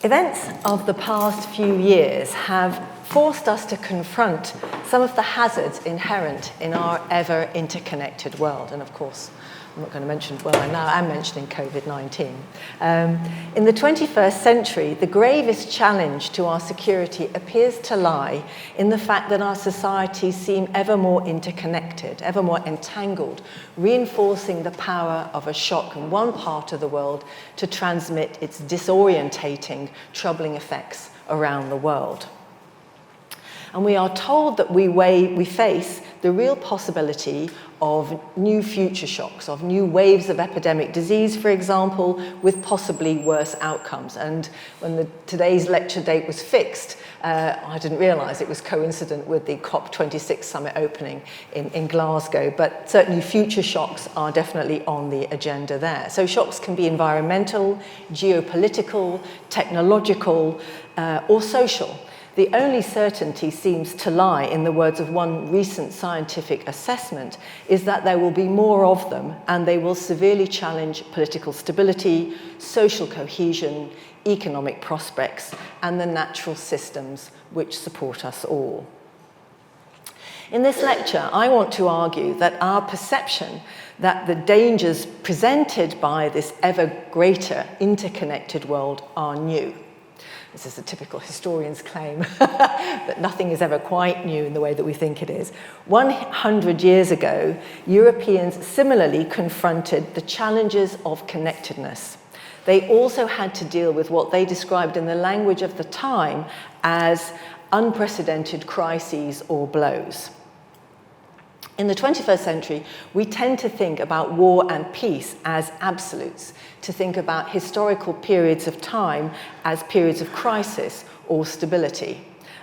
Events of the past few years have forced us to confront some of the hazards inherent in our ever interconnected world. And of course, I'm not going to mention, well, now I'm mentioning COVID-19. In the 21st century, the gravest challenge to our security appears to lie in the fact that our societies seem ever more interconnected, ever more entangled, reinforcing the power of a shock in one part of the world to transmit its disorientating, troubling effects around the world. And we are told that we face the real possibility of new future shocks, of new waves of epidemic disease, for example, with possibly worse outcomes. And when today's lecture date was fixed, I didn't realise it was coincident with the COP26 summit opening in Glasgow, but certainly future shocks are definitely on the agenda there. So shocks can be environmental, geopolitical, technological, or social. The only certainty seems to lie, in the words of one recent scientific assessment, is that there will be more of them and they will severely challenge political stability, social cohesion, economic prospects, and the natural systems which support us all. In this lecture, I want to argue that our perception that the dangers presented by this ever greater interconnected world are new. This is a typical historian's claim that nothing is ever quite new in the way that we think it is. 100 years ago, Europeans similarly confronted the challenges of connectedness. They also had to deal with what they described in the language of the time as unprecedented crises or blows. In the 21st century, we tend to think about war and peace as absolutes, to think about historical periods of time as periods of crisis or stability.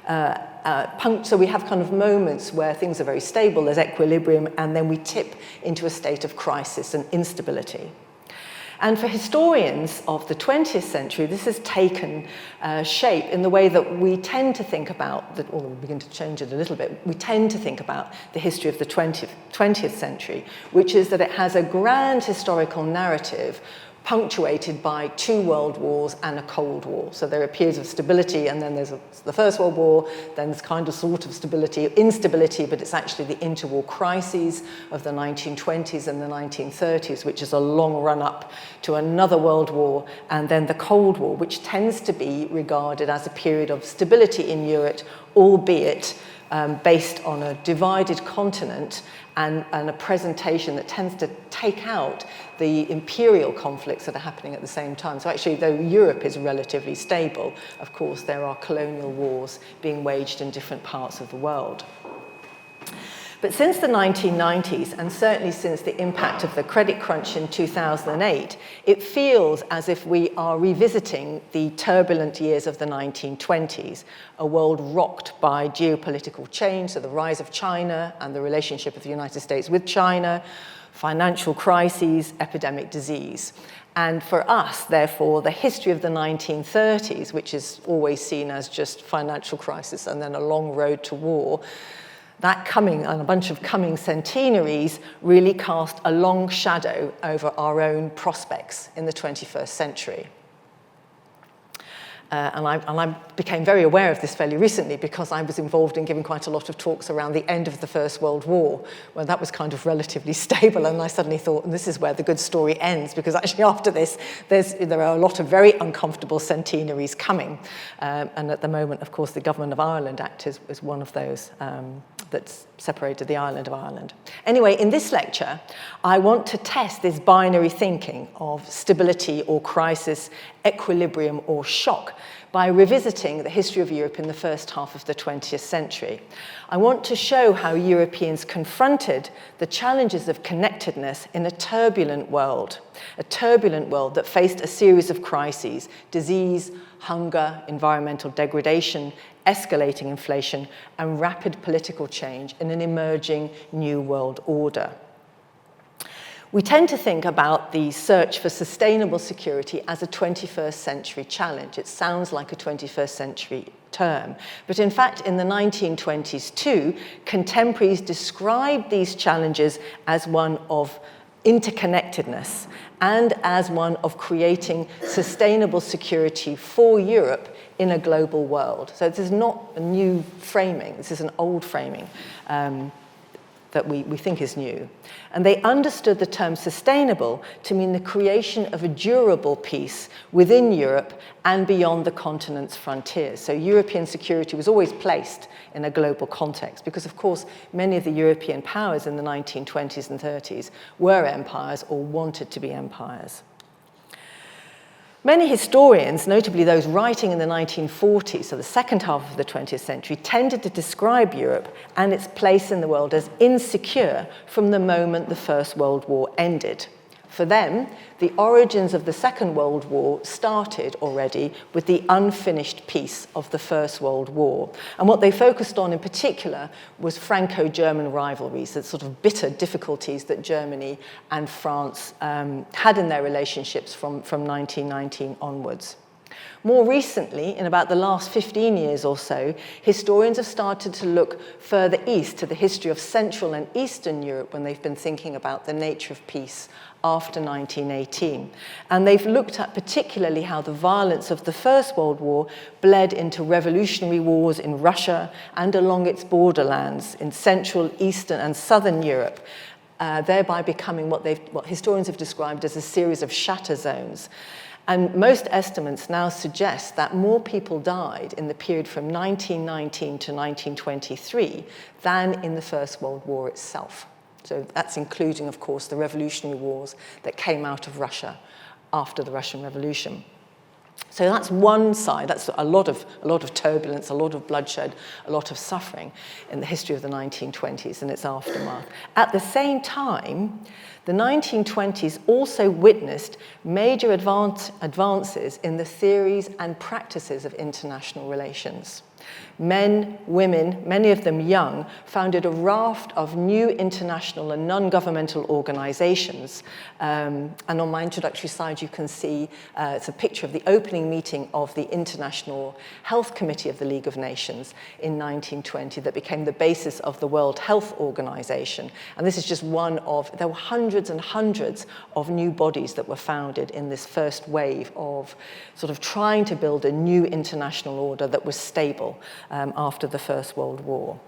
So we have kind of moments where things are very stable, there's equilibrium, and then we tip into a state of crisis and instability. And for historians of the 20th century, this has taken shape in the way that we tend to think about, or we'll begin to change it a little bit, we tend to think about the history of the 20th century, which is that it has a grand historical narrative punctuated by 2 world wars and a Cold War. So there are periods of stability, and then there's the First World War, then there's kind of sort of stability, instability, but it's actually the interwar crises of the 1920s and the 1930s, which is a long run-up to another world war, and then the Cold War, which tends to be regarded as a period of stability in Europe, albeit based on a divided continent and a presentation that tends to take out the imperial conflicts that are happening at the same time. So actually, though Europe is relatively stable, of course, there are colonial wars being waged in different parts of the world. But since the 1990s, and certainly since the impact of the credit crunch in 2008, it feels as if we are revisiting the turbulent years of the 1920s, a world rocked by geopolitical change, so the rise of China and the relationship of the United States with China, financial crises, epidemic disease. And for us, therefore, the history of the 1930s, which is always seen as just financial crisis and then a long road to war, that coming and a bunch of coming centenaries really cast a long shadow over our own prospects in the 21st century. And I became very aware of this fairly recently because I was involved in giving quite a lot of talks around the end of the First World War, when that was kind of relatively stable, and I suddenly thought, and this is where the good story ends, because actually after this, there are a lot of very uncomfortable centenaries coming. And at the moment, of course, the Government of Ireland Act is one of those that's separated the island of Ireland. Anyway, in this lecture, I want to test this binary thinking of stability or crisis, equilibrium or shock by revisiting the history of Europe in the first half of the 20th century. I want to show how Europeans confronted the challenges of connectedness in a turbulent world that faced a series of crises: disease, hunger, environmental degradation, escalating inflation, and rapid political change in an emerging new world order. We tend to think about the search for sustainable security as a 21st century challenge. It sounds like a 21st century term. But in fact, in the 1920s too, contemporaries described these challenges as one of interconnectedness and as one of creating sustainable security for Europe in a global world. So this is not a new framing, this is an old framing that we think is new. And they understood the term sustainable to mean the creation of a durable peace within Europe and beyond the continent's frontiers. So European security was always placed in a global context because, of course, many of the European powers in the 1920s and 30s were empires or wanted to be empires. Many historians, notably those writing in the 1940s, so the second half of the 20th century, tended to describe Europe and its place in the world as insecure from the moment the First World War ended. For them, the origins of the Second World War started already with the unfinished peace of the First World War. And what they focused on in particular was Franco-German rivalries, the sort of bitter difficulties that Germany and France had in their relationships from 1919 onwards. More recently, in about the last 15 years or so, historians have started to look further east to the history of Central and Eastern Europe when they've been thinking about the nature of peace after 1918. And they've looked at particularly how the violence of the First World War bled into revolutionary wars in Russia and along its borderlands in Central, Eastern, and Southern Europe, thereby becoming what historians have described as a series of shatter zones. And most estimates now suggest that more people died in the period from 1919 to 1923 than in the First World War itself. So that's including, of course, the revolutionary wars that came out of Russia after the Russian Revolution. So that's one side. That's a lot of turbulence, a lot of bloodshed, a lot of suffering in the history of the 1920s and its aftermath. At the same time, the 1920s also witnessed major advances in the theories and practices of international relations. Men, women, many of them young, founded a raft of new international and non-governmental organizations. And on my introductory slide, you can see it's a picture of the opening meeting of the International Health Committee of the League of Nations in 1920 that became the basis of the World Health Organization. And this is just one of, there were hundreds and hundreds of new bodies that were founded in this first wave of sort of trying to build a new international order that was stable after the First World War.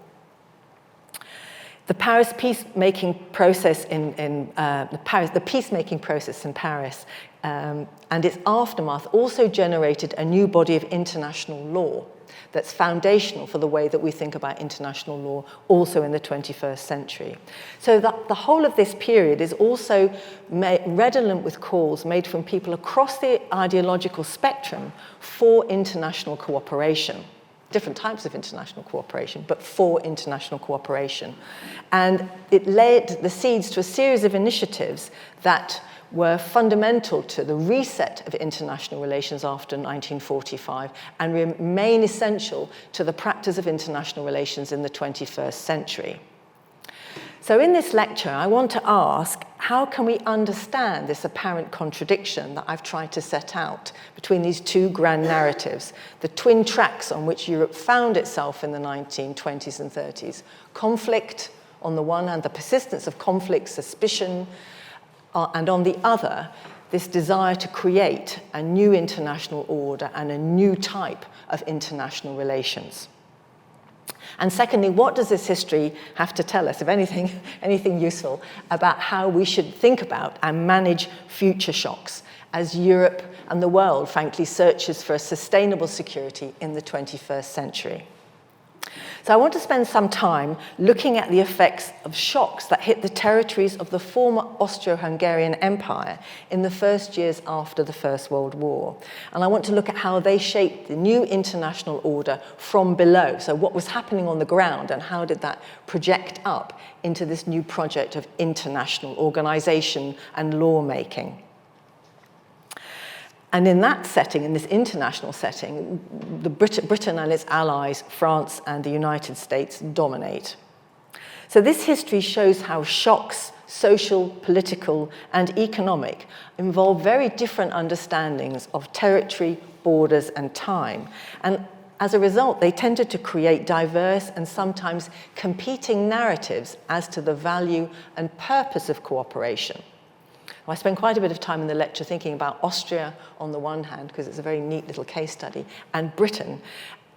The Paris peacemaking process the peacemaking process in Paris and its aftermath also generated a new body of international law that's foundational for the way that we think about international law also in the 21st century. So the whole of this period is also redolent with calls made from people across the ideological spectrum for international cooperation. Different types of international cooperation, but for international cooperation. And it laid the seeds to a series of initiatives that were fundamental to the reset of international relations after 1945 and remain essential to the practice of international relations in the 21st century. So in this lecture, I want to ask, how can we understand this apparent contradiction that I've tried to set out between these two grand narratives, the twin tracks on which Europe found itself in the 1920s and 30s? Conflict, on the one hand, the persistence of conflict, suspicion, and on the other, this desire to create a new international order and a new type of international relations. And secondly, what does this history have to tell us, if anything useful, about how we should think about and manage future shocks as Europe and the world, frankly, searches for a sustainable security in the 21st century? So I want to spend some time looking at the effects of shocks that hit the territories of the former Austro-Hungarian Empire in the first years after the First World War. And I want to look at how they shaped the new international order from below. So what was happening on the ground and how did that project up into this new project of international organization and lawmaking. And in that setting, in this international setting, Britain and its allies, France and the United States, dominate. So this history shows how shocks, social, political, and economic, involve very different understandings of territory, borders, and time. And as a result, they tended to create diverse and sometimes competing narratives as to the value and purpose of cooperation. I spend quite a bit of time in the lecture thinking about Austria on the one hand, because it's a very neat little case study, and Britain,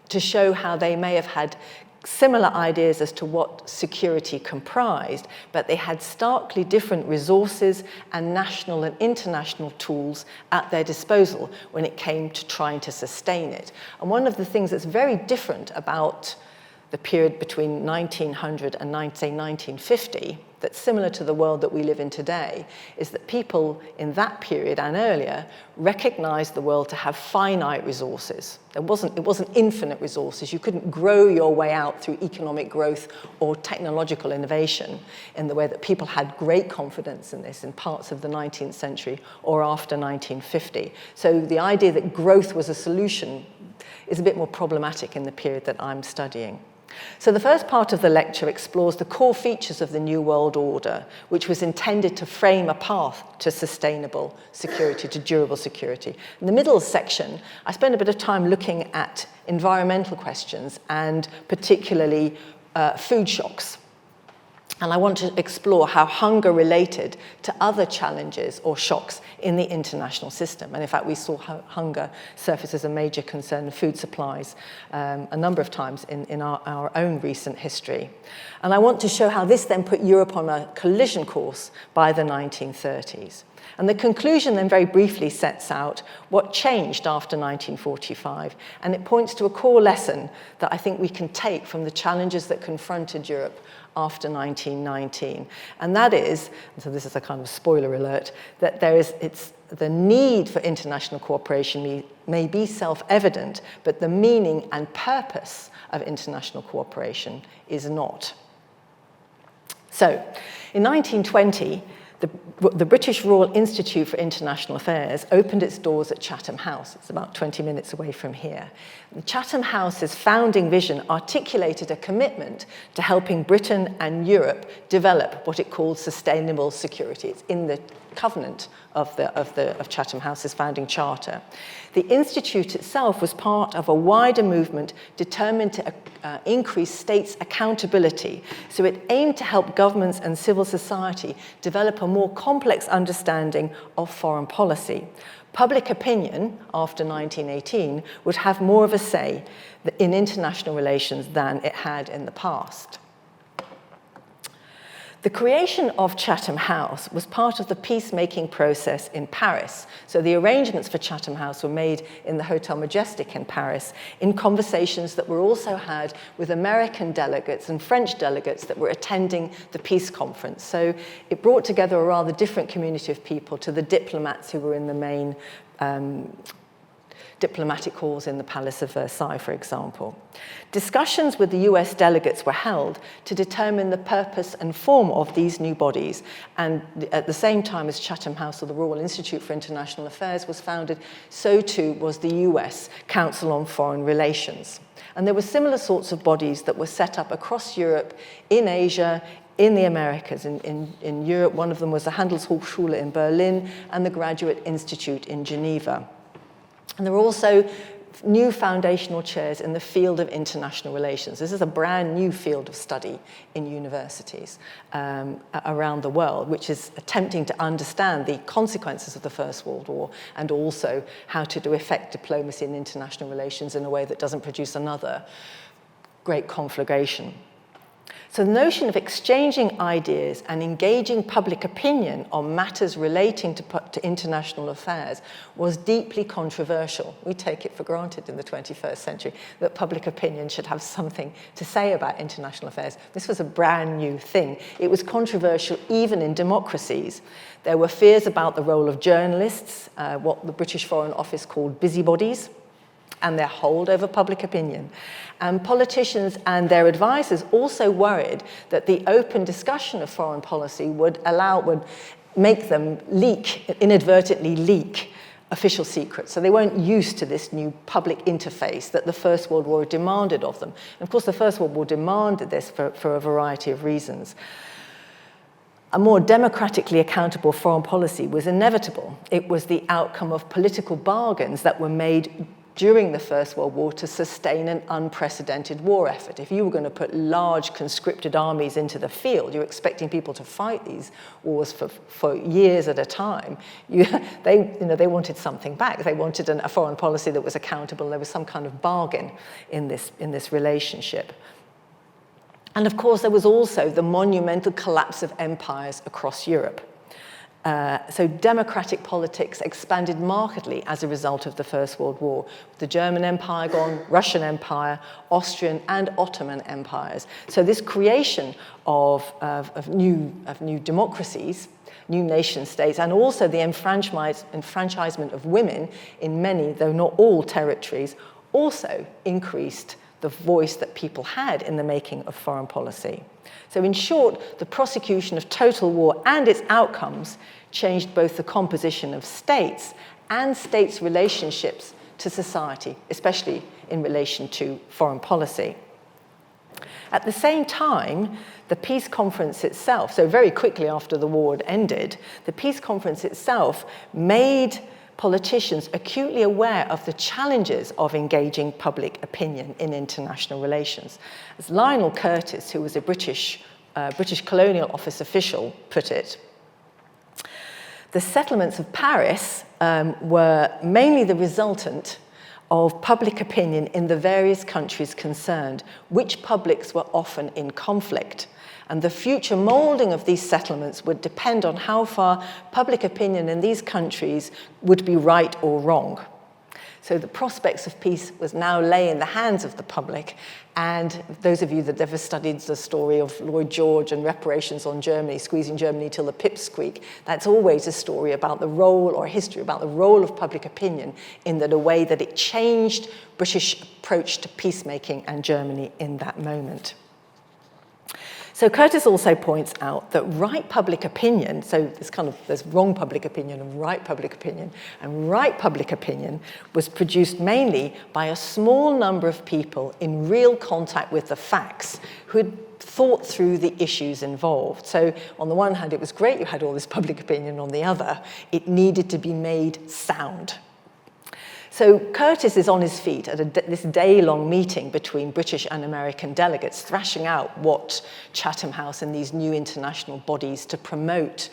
to show how they may have had similar ideas as to what security comprised, but they had starkly different resources and national and international tools at their disposal when it came to trying to sustain it. And one of the things that's very different about the period between 1900 and, say, 1950, that's similar to the world that we live in today, is that people in that period and earlier recognized the world to have finite resources. It wasn't infinite resources. You couldn't grow your way out through economic growth or technological innovation in the way that people had great confidence in this in parts of the 19th century or after 1950. So the idea that growth was a solution is a bit more problematic in the period that I'm studying. So the first part of the lecture explores the core features of the New World Order, which was intended to frame a path to sustainable security, to durable security. In the middle section, I spend a bit of time looking at environmental questions and particularly food shocks. And I want to explore how hunger related to other challenges or shocks in the international system. And in fact, we saw how hunger surface as a major concern in food supplies a number of times in our own recent history. And I want to show how this then put Europe on a collision course by the 1930s. And the conclusion then very briefly sets out what changed after 1945. And it points to a core lesson that I think we can take from the challenges that confronted Europe after 1919. And that is, so this is a kind of spoiler alert, that it's the need for international cooperation may be self-evident, but the meaning and purpose of international cooperation is not. So, in 1920, the British Royal Institute for International Affairs opened its doors at Chatham House. It's about 20 minutes away from here. And Chatham House's founding vision articulated a commitment to helping Britain and Europe develop what it called sustainable security. It's in the covenant of Chatham House's founding charter. The Institute itself was part of a wider movement determined to increase states' accountability. So it aimed to help governments and civil society develop a more complex understanding of foreign policy. Public opinion, after 1918, would have more of a say in international relations than it had in the past. The creation of Chatham House was part of the peacemaking process in Paris. So the arrangements for Chatham House were made in the Hotel Majestic in Paris in conversations that were also had with American delegates and French delegates that were attending the peace conference. So it brought together a rather different community of people to the diplomats who were in the main diplomatic halls in the Palace of Versailles, for example. Discussions with the US delegates were held to determine the purpose and form of these new bodies. And at the same time as Chatham House, or the Royal Institute for International Affairs, was founded, so too was the US Council on Foreign Relations. And there were similar sorts of bodies that were set up across Europe, in Asia, in the Americas. In Europe, one of them was the Handelshochschule in Berlin and the Graduate Institute in Geneva. And there were also new foundational chairs in the field of international relations. This is a brand new field of study in universities around the world, which is attempting to understand the consequences of the First World War and also how to effect diplomacy in international relations in a way that doesn't produce another great conflagration. So the notion of exchanging ideas and engaging public opinion on matters relating to international affairs was deeply controversial. We take it for granted in the 21st century that public opinion should have something to say about international affairs. This was a brand new thing. It was controversial even in democracies. There were fears about the role of journalists, what the British Foreign Office called busybodies, and their hold over public opinion. And politicians and their advisors also worried that the open discussion of foreign policy would make them inadvertently leak official secrets. So they weren't used to this new public interface that the First World War demanded of them. And of course, the First World War demanded this for a variety of reasons. A more democratically accountable foreign policy was inevitable. It was the outcome of political bargains that were made during the First World War to sustain an unprecedented war effort. If you were going to put large conscripted armies into the field, you're expecting people to fight these wars for years at a time. They wanted something back. They wanted a foreign policy that was accountable. There was some kind of bargain in this relationship. And of course, there was also the monumental collapse of empires across Europe. So democratic politics expanded markedly as a result of the First World War. The German Empire gone, Russian Empire, Austrian and Ottoman empires. So this creation of new democracies, new nation states, and also the enfranchisement of women in many, though not all, territories, also increased the voice that people had in the making of foreign policy. So in short, the prosecution of total war and its outcomes changed both the composition of states and states' relationships to society, especially in relation to foreign policy. At the same time, the peace conference itself, so very quickly after the war had ended, the peace conference itself made politicians acutely aware of the challenges of engaging public opinion in international relations. As Lionel Curtis, who was a British Colonial Office official, put it, the settlements of Paris were mainly the resultant of public opinion in the various countries concerned, which publics were often in conflict. And the future moulding of these settlements would depend on how far public opinion in these countries would be right or wrong. So the prospects of peace was now lay in the hands of the public. And those of you that ever studied the story of Lloyd George and reparations on Germany, squeezing Germany till the pips squeak, that's always a story about the role, or a history about the role of public opinion in the way that it changed British approach to peacemaking and Germany in that moment. So Curtis also points out that right public opinion, so there's wrong public opinion and right public opinion was produced mainly by a small number of people in real contact with the facts who had thought through the issues involved. So on the one hand, it was great you had all this public opinion. On the other, it needed to be made sound. So Curtis is on his feet at this day-long meeting between British and American delegates, thrashing out what Chatham House and these new international bodies to promote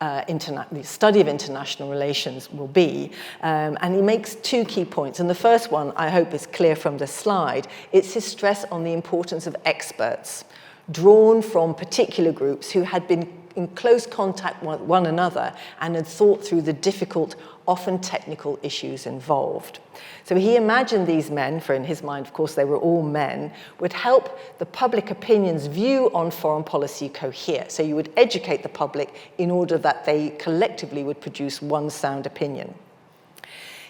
the study of international relations will be. And he makes two key points. And the first one, I hope, is clear from the slide. It's his stress on the importance of experts, drawn from particular groups who had been in close contact with one another and had thought through the difficult, often technical issues involved. So he imagined these men, for in his mind, of course, they were all men, would help the public opinion's view on foreign policy cohere. So you would educate the public in order that they collectively would produce one sound opinion.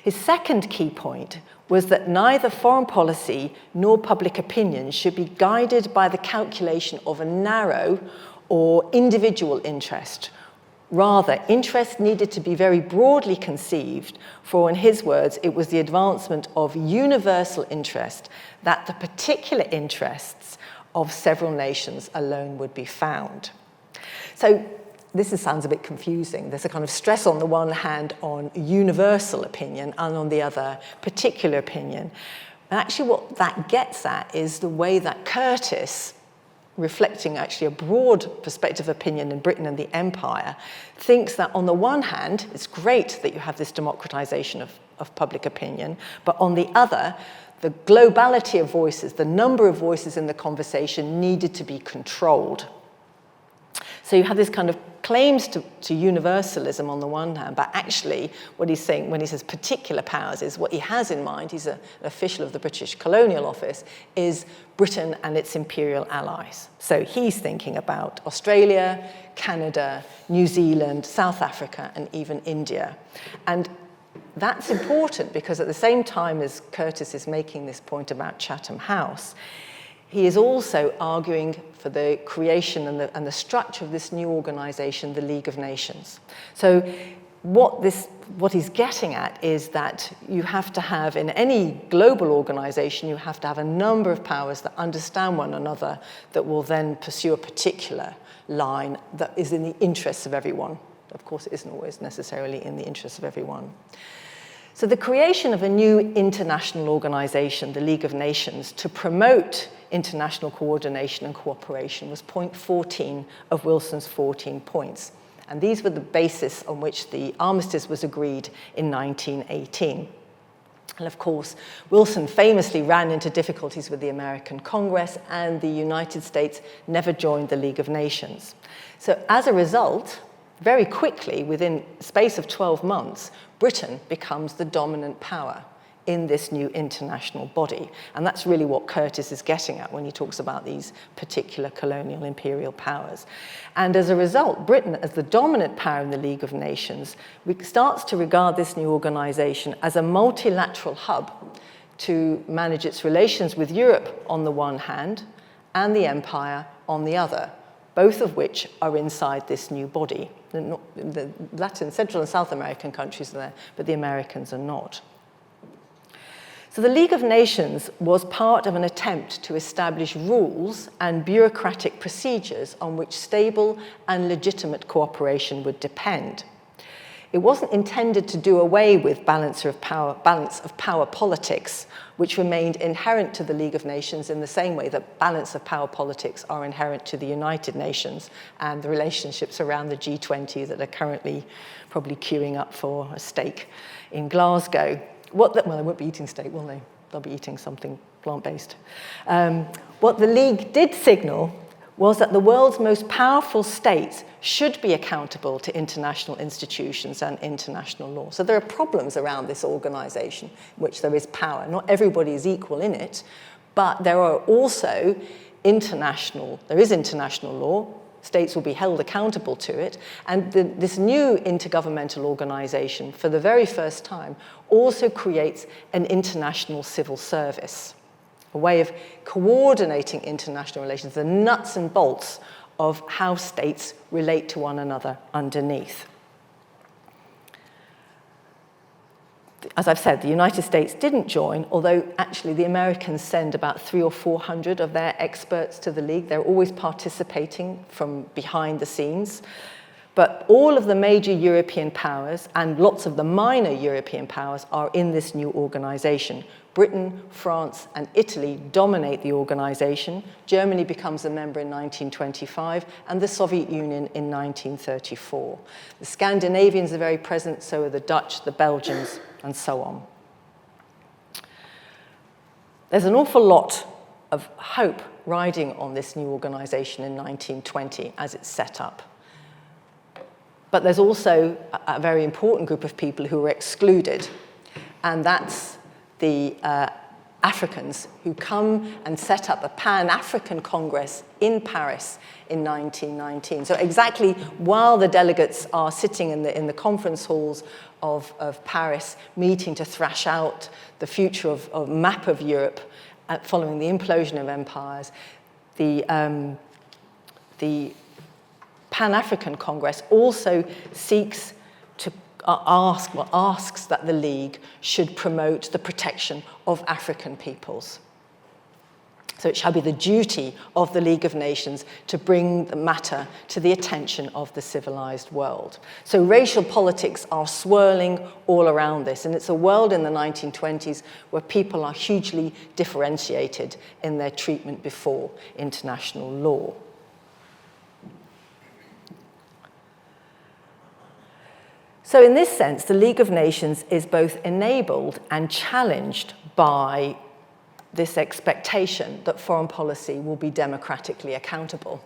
His second key point was that neither foreign policy nor public opinion should be guided by the calculation of a narrow or individual interest. Rather, interest needed to be very broadly conceived, for in his words, it was the advancement of universal interest that the particular interests of several nations alone would be found. So this sounds a bit confusing. There's a kind of stress on the one hand on universal opinion and on the other particular opinion. And actually what that gets at is the way that Curtis, reflecting actually a broad perspective of opinion in Britain and the empire, thinks that on the one hand, it's great that you have this democratization of public opinion, but on the other, the globality of voices, the number of voices in the conversation needed to be controlled. So you have this kind of claims to universalism on the one hand, but actually what he's saying when he says particular powers is what he has in mind, he's an official of the British Colonial Office, is Britain and its imperial allies. So he's thinking about Australia, Canada, New Zealand, South Africa, and even India. And that's important because at the same time as Curtis is making this point about Chatham House, he is also arguing for the creation and the structure of this new organization, the League of Nations. So what he's getting at is that you have to have, in any global organization, you have to have a number of powers that understand one another that will then pursue a particular line that is in the interests of everyone. Of course, it isn't always necessarily in the interests of everyone. So the creation of a new international organization, the League of Nations, to promote international coordination and cooperation was point 14 of Wilson's 14 points. And these were the basis on which the armistice was agreed in 1918. And of course, Wilson famously ran into difficulties with the American Congress, and the United States never joined the League of Nations. So as a result, very quickly, within the space of 12 months, Britain becomes the dominant power in this new international body. And that's really what Curtis is getting at when he talks about these particular colonial imperial powers. And as a result, Britain, as the dominant power in the League of Nations, starts to regard this new organization as a multilateral hub to manage its relations with Europe on the one hand and the empire on the other, both of which are inside this new body. The Latin, Central and South American countries are there, but the Americans are not. So the League of Nations was part of an attempt to establish rules and bureaucratic procedures on which stable and legitimate cooperation would depend. It wasn't intended to do away with balance of power politics, which remained inherent to the League of Nations in the same way that balance of power politics are inherent to the United Nations and the relationships around the G20 that are currently probably queuing up for a steak in Glasgow. Well, they won't be eating steak, will they? They'll be eating something plant-based. What the League did signal was that the world's most powerful states should be accountable to international institutions and international law. So there are problems around this organization in which there is power. Not everybody is equal in it, but there are also international law. States will be held accountable to it. And this new intergovernmental organization, for the very first time, also creates an international civil service, a way of coordinating international relations, the nuts and bolts of how states relate to one another underneath. As I've said, the United States didn't join, although actually the Americans send about 300 or 400 of their experts to the League. They're always participating from behind the scenes. But all of the major European powers and lots of the minor European powers are in this new organization. Britain, France, and Italy dominate the organization. Germany becomes a member in 1925, and the Soviet Union in 1934. The Scandinavians are very present, so are the Dutch, the Belgians, and so on. There's an awful lot of hope riding on this new organization in 1920 as it's set up. But there's also a very important group of people who are excluded, and that's the Africans who come and set up a Pan-African Congress in Paris in 1919. So exactly while the delegates are sitting in the conference halls of Paris, meeting to thrash out the future of map of Europe following the implosion of empires, the Pan-African Congress also seeks to asks that the League should promote the protection of African peoples. So it shall be the duty of the League of Nations to bring the matter to the attention of the civilized world. So racial politics are swirling all around this, and it's a world in the 1920s where people are hugely differentiated in their treatment before international law. So in this sense, the League of Nations is both enabled and challenged by this expectation that foreign policy will be democratically accountable,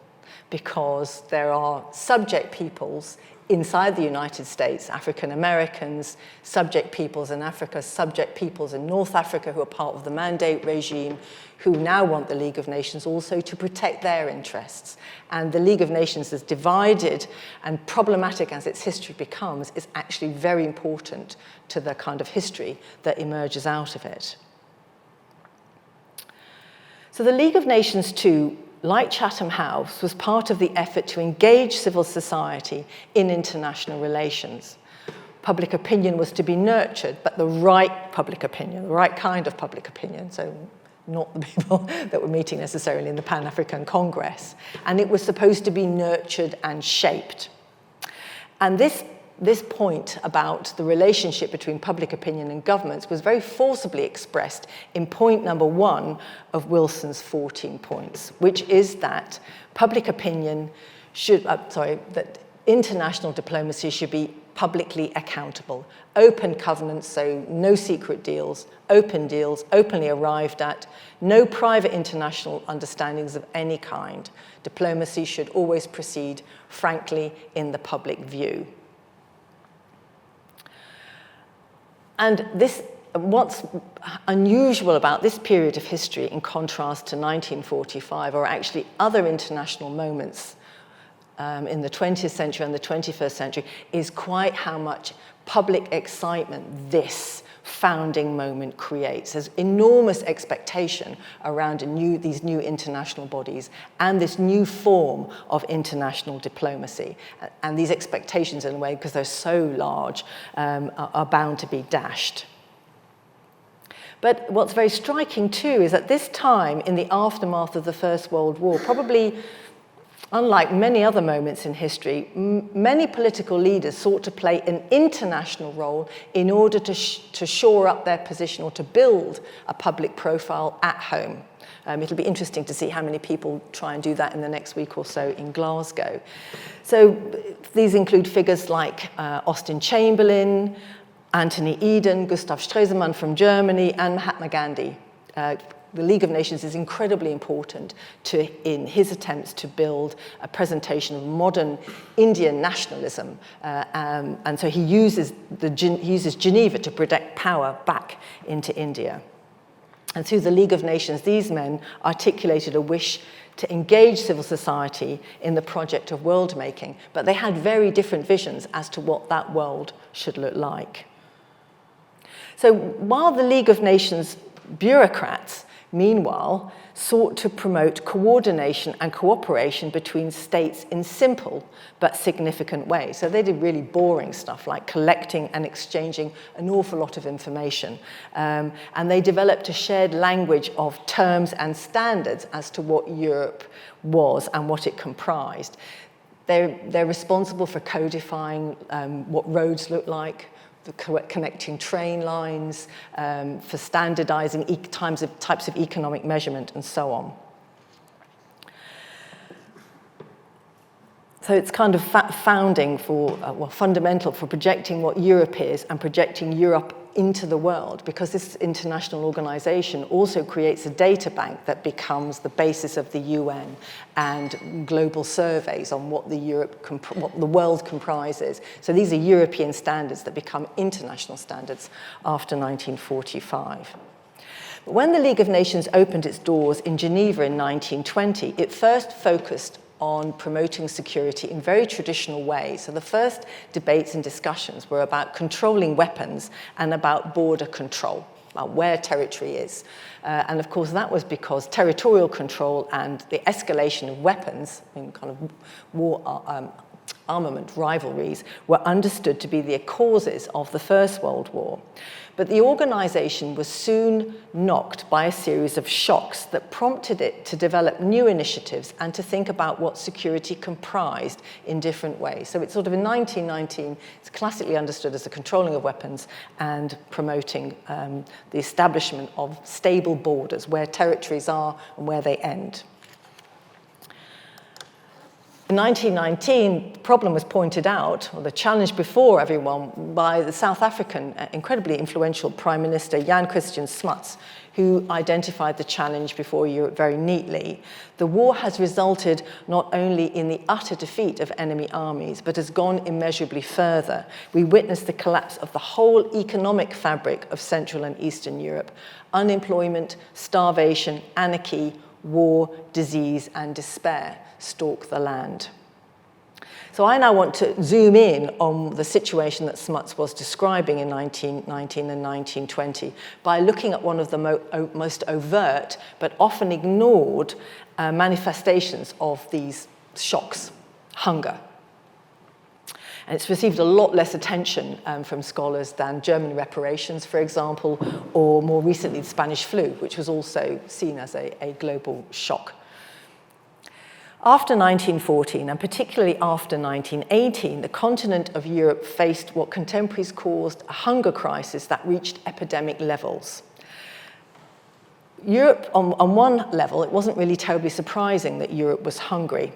because there are subject peoples inside the United States, African Americans, subject peoples in Africa, subject peoples in North Africa who are part of the mandate regime, who now want the League of Nations also to protect their interests. And the League of Nations, as divided and problematic as its history becomes, is actually very important to the kind of history that emerges out of it. So the League of Nations, too, like Chatham House, was part of the effort to engage civil society in international relations. Public opinion was to be nurtured, but the right public opinion, the right kind of public opinion, so not the people that were meeting necessarily in the Pan-African Congress. And it was supposed to be nurtured and shaped. And this this point about the relationship between public opinion and governments was very forcibly expressed in point number 1 of Wilson's 14 points, which is that public opinion should, that international diplomacy should be publicly accountable. Open covenants, so no secret deals, openly arrived at, no private international understandings of any kind. Diplomacy should always proceed frankly in the public view. And what's unusual about this period of history in contrast to 1945, or actually other international moments in the 20th century and the 21st century, is quite how much public excitement this founding moment creates. There's enormous expectation around these new international bodies and this new form of international diplomacy. And these expectations, in a way, because they're so large, are bound to be dashed. But what's very striking, too, is at this time, in the aftermath of the First World War, probably unlike many other moments in history, many political leaders sought to play an international role in order to shore up their position or to build a public profile at home. It'll be interesting to see how many people try and do that in the next week or so in Glasgow. So these include figures like Austin Chamberlain, Anthony Eden, Gustav Stresemann from Germany, and Mahatma Gandhi. The League of Nations is incredibly important in his attempts to build a presentation of modern Indian nationalism. And so he uses Geneva to project power back into India. And through the League of Nations, these men articulated a wish to engage civil society in the project of world making, but they had very different visions as to what that world should look like. So while the League of Nations bureaucrats, meanwhile, sought to promote coordination and cooperation between states in simple but significant ways. So they did really boring stuff like collecting and exchanging an awful lot of information. And they developed a shared language of terms and standards as to what Europe was and what it comprised. They're responsible for codifying what roads look like, for connecting train lines, for standardizing types of economic measurement, and so on. So it's kind of founding fundamental for projecting what Europe is and projecting Europe into the world, because this international organization also creates a data bank that becomes the basis of the UN and global surveys on what what the world comprises. So these are European standards that become international standards after 1945. But when the League of Nations opened its doors in Geneva in 1920, it first focused on promoting security in very traditional ways. So the first debates and discussions were about controlling weapons and about border control, about where territory is. And of course, that was because territorial control and the escalation of weapons in kind of war armament rivalries were understood to be the causes of the First World War. But the organization was soon knocked by a series of shocks that prompted it to develop new initiatives and to think about what security comprised in different ways. So it's sort of in 1919, it's classically understood as the controlling of weapons and promoting the establishment of stable borders where territories are and where they end. In 1919, the problem was pointed out, or the challenge before everyone, by the South African incredibly influential Prime Minister Jan Christian Smuts, who identified the challenge before Europe very neatly. The war has resulted not only in the utter defeat of enemy armies, but has gone immeasurably further. We witnessed the collapse of the whole economic fabric of Central and Eastern Europe. Unemployment, starvation, anarchy, war, disease, and despair stalk the land. So I now want to zoom in on the situation that Smuts was describing in 1919 and 1920 by looking at one of the most overt but often ignored manifestations of these shocks, hunger. And it's received a lot less attention from scholars than German reparations, for example, or more recently the Spanish flu, which was also seen as a global shock. After 1914, and particularly after 1918, the continent of Europe faced what contemporaries caused a hunger crisis that reached epidemic levels. Europe, on one level, it wasn't really terribly surprising that Europe was hungry.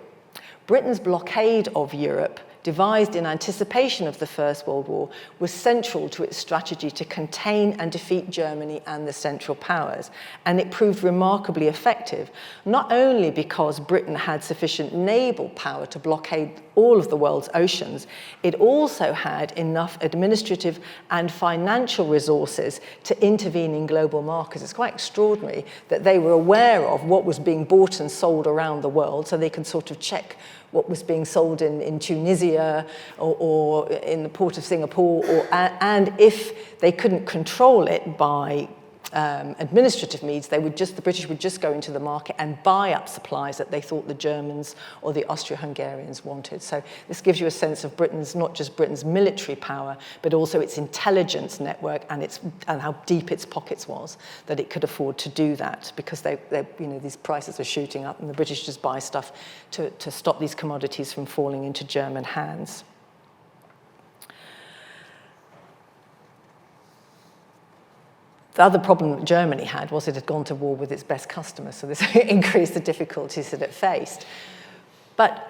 Britain's blockade of Europe, devised in anticipation of the First World War, was central to its strategy to contain and defeat Germany and the Central Powers. And it proved remarkably effective, not only because Britain had sufficient naval power to blockade all of the world's oceans, it also had enough administrative and financial resources to intervene in global markets. It's quite extraordinary that they were aware of what was being bought and sold around the world, so they could sort of check what was being sold in Tunisia or in the port of Singapore, and if they couldn't control it by administrative means, the British would just go into the market and buy up supplies that they thought the Germans or the Austro-Hungarians wanted. So this gives you a sense of not just Britain's military power, but also its intelligence network and how deep its pockets was, that it could afford to do that, because these prices were shooting up and the British just buy stuff to stop these commodities from falling into German hands. The other problem that Germany had was it had gone to war with its best customers, so this increased the difficulties that it faced. But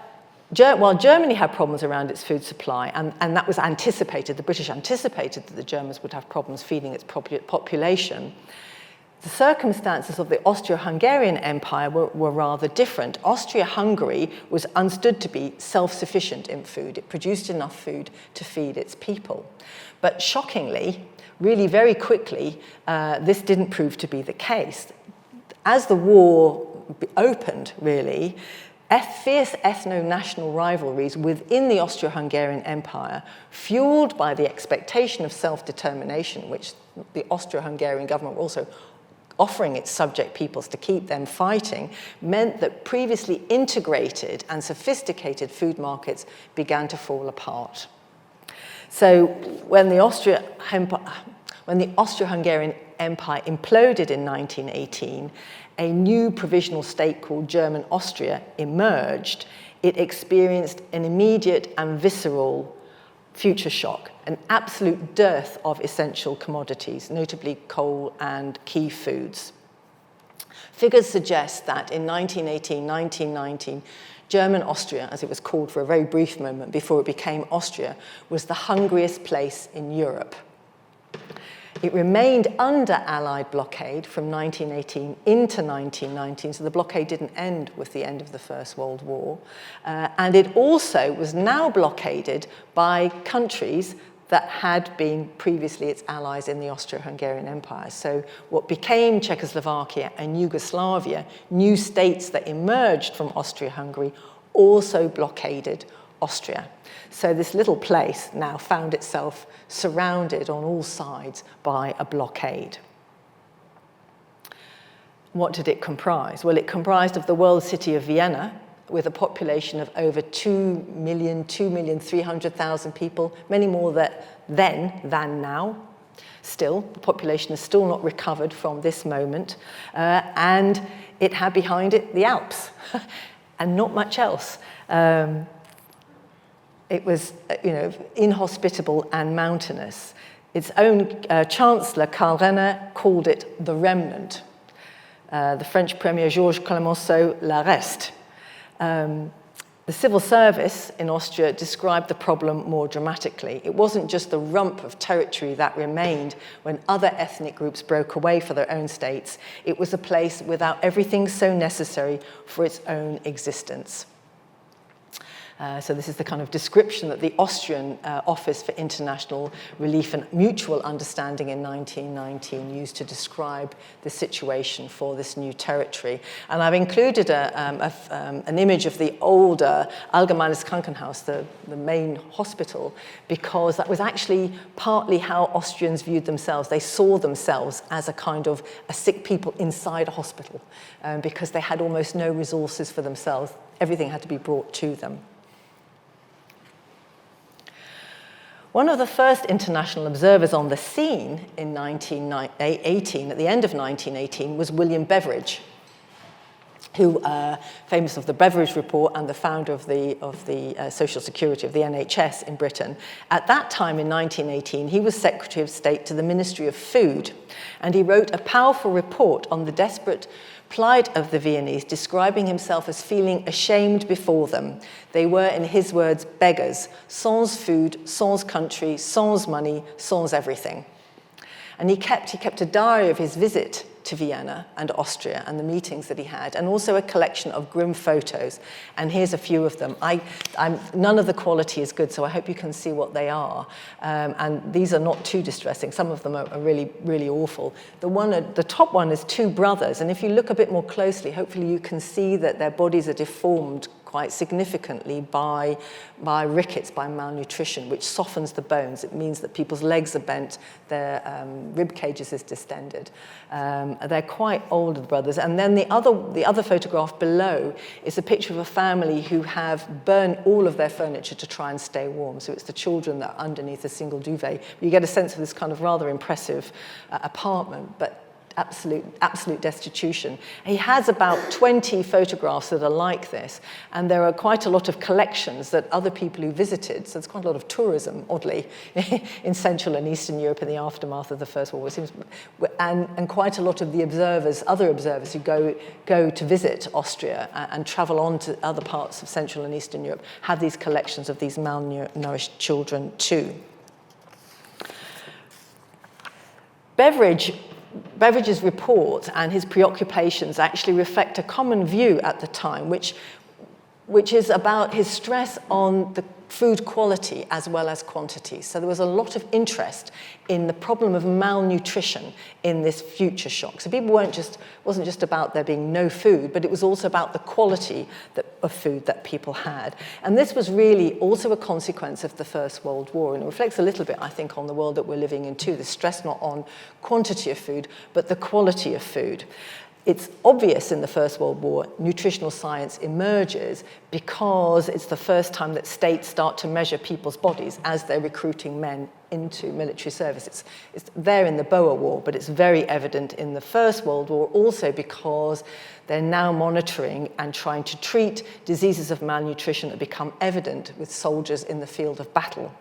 while Germany had problems around its food supply, and that was anticipated, the British anticipated that the Germans would have problems feeding its population, the circumstances of the Austro-Hungarian Empire were rather different. Austria-Hungary was understood to be self-sufficient in food. It produced enough food to feed its people. But shockingly, really very quickly, this didn't prove to be the case. As the war opened, really, fierce ethno-national rivalries within the Austro-Hungarian Empire, fueled by the expectation of self-determination, which the Austro-Hungarian government were also offering its subject peoples to keep them fighting, meant that previously integrated and sophisticated food markets began to fall apart. So when the Austro-Hungarian Empire imploded in 1918, a new provisional state called German Austria emerged. It experienced an immediate and visceral future shock, an absolute dearth of essential commodities, notably coal and key foods. Figures suggest that in 1918, 1919, German Austria, as it was called for a very brief moment before it became Austria, was the hungriest place in Europe. It remained under Allied blockade from 1918 into 1919, so the blockade didn't end with the end of the First World War. And it also was now blockaded by countries that had been previously its allies in the Austro-Hungarian Empire. So what became Czechoslovakia and Yugoslavia, new states that emerged from Austria-Hungary, also blockaded Austria. So this little place now found itself surrounded on all sides by a blockade. What did it comprise? Well, it comprised of the world city of Vienna, with a population of over 2,300,000 people, many more then than now. Still, the population has still not recovered from this moment, and it had behind it the Alps, and not much else. It was, inhospitable and mountainous. Its own chancellor, Karl Renner, called it the remnant. The French premier Georges Clemenceau, la reste. The civil service in Austria described the problem more dramatically. It wasn't just the rump of territory that remained when other ethnic groups broke away for their own states. It was a place without everything so necessary for its own existence. So this is the kind of description that the Austrian Office for International Relief and Mutual Understanding in 1919 used to describe the situation for this new territory. And I've included an image of the older Allgemeines Krankenhaus, the main hospital, because that was actually partly how Austrians viewed themselves. They saw themselves as a kind of a sick people inside a hospital, because they had almost no resources for themselves. Everything had to be brought to them. One of the first international observers on the scene in 1918, at the end of 1918, was William Beveridge. who famous of the Beveridge Report and the founder of the Social Security, of the NHS in Britain. At that time in 1918, he was Secretary of State to the Ministry of Food, and he wrote a powerful report on the desperate plight of the Viennese, describing himself as feeling ashamed before them. They were, in his words, beggars, sans food, sans country, sans money, sans everything. And he kept a diary of his visit to Vienna and Austria and the meetings that he had, and also a collection of grim photos. And here's a few of them. None of the quality is good, so I hope you can see what they are. And these are not too distressing. Some of them are really, really awful. The top one is two brothers, and if you look a bit more closely, hopefully you can see that their bodies are deformed quite significantly by rickets, by malnutrition, which softens the bones. It means that people's legs are bent, their rib cages is distended. They're quite old, the brothers. And then the other photograph below is a picture of a family who have burned all of their furniture to try and stay warm. So it's the children that are underneath a single duvet. You get a sense of this kind of rather impressive apartment, but absolute destitution. He has about 20 photographs that are like this, and there are quite a lot of collections that other people who visited, so there's quite a lot of tourism, oddly, in Central and Eastern Europe in the aftermath of the First World War, and quite a lot of the other observers who go to visit Austria and travel on to other parts of Central and Eastern Europe have these collections of these malnourished children too. Beveridge's report and his preoccupations actually reflect a common view at the time, which is about his stress on the food quality as well as quantity. So there was a lot of interest in the problem of malnutrition in this future shock. So people wasn't just about there being no food, but it was also about the quality of food that people had. And this was really also a consequence of the First World War, and it reflects a little bit, I think, on the world that we're living in too, the stress not on quantity of food, but the quality of food. It's obvious in the First World War, nutritional science emerges because it's the first time that states start to measure people's bodies as they're recruiting men into military service. It's there in the Boer War, but it's very evident in the First World War also because they're now monitoring and trying to treat diseases of malnutrition that become evident with soldiers in the field of battle.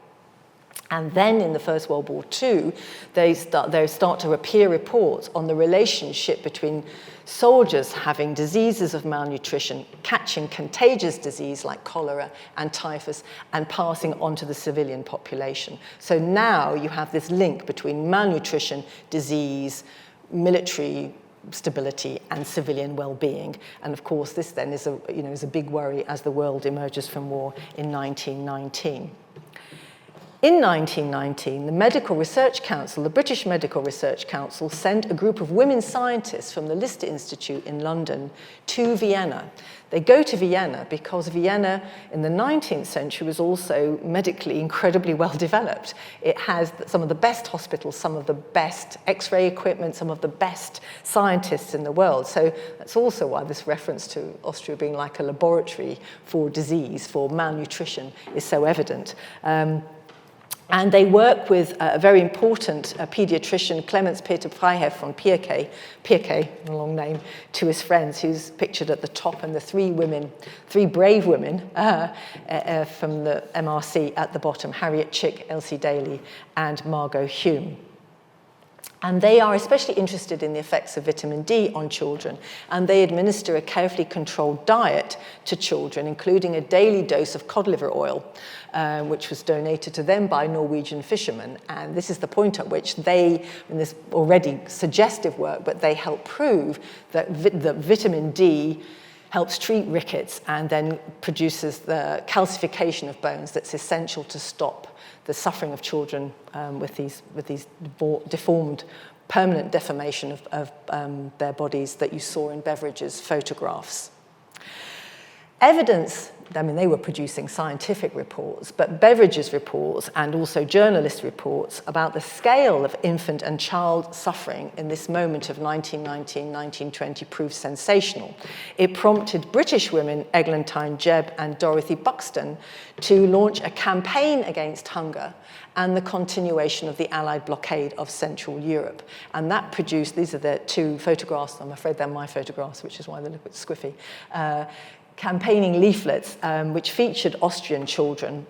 And then in the First World War II, there start to appear reports on the relationship between soldiers having diseases of malnutrition, catching contagious disease like cholera and typhus, and passing on to the civilian population. So now you have this link between malnutrition, disease, military stability, and civilian well-being. And of course, this then is a big worry as the world emerges from war in 1919. In 1919, the Medical Research Council, the British Medical Research Council, sent a group of women scientists from the Lister Institute in London to Vienna. They go to Vienna because Vienna in the 19th century was also medically incredibly well developed. It has some of the best hospitals, some of the best X-ray equipment, some of the best scientists in the world. So that's also why this reference to Austria being like a laboratory for disease, for malnutrition, is so evident. And they work with a very important pediatrician, Clemens Peter Freiherr von Pirke, a long name, to his friends, who's pictured at the top, and the three brave women from the MRC at the bottom, Harriet Chick, Elsie Daly, and Margot Hume. And they are especially interested in the effects of vitamin D on children, and they administer a carefully controlled diet to children, including a daily dose of cod liver oil, which was donated to them by Norwegian fishermen. And this is the point at which they, in this already suggestive work, but they help prove that vitamin D helps treat rickets and then produces the calcification of bones that's essential to stop the suffering of children with these deformed, permanent deformation of their bodies that you saw in Beveridge's photographs. Evidence, I mean, they were producing scientific reports, but beverages reports and also journalist reports about the scale of infant and child suffering in this moment of 1919, 1920 proved sensational. It prompted British women, Eglantine Jebb and Dorothy Buxton, to launch a campaign against hunger and the continuation of the Allied blockade of Central Europe. And that produced, these are the two photographs, I'm afraid they're my photographs, which is why they look a bit squiffy, campaigning leaflets which featured Austrian children,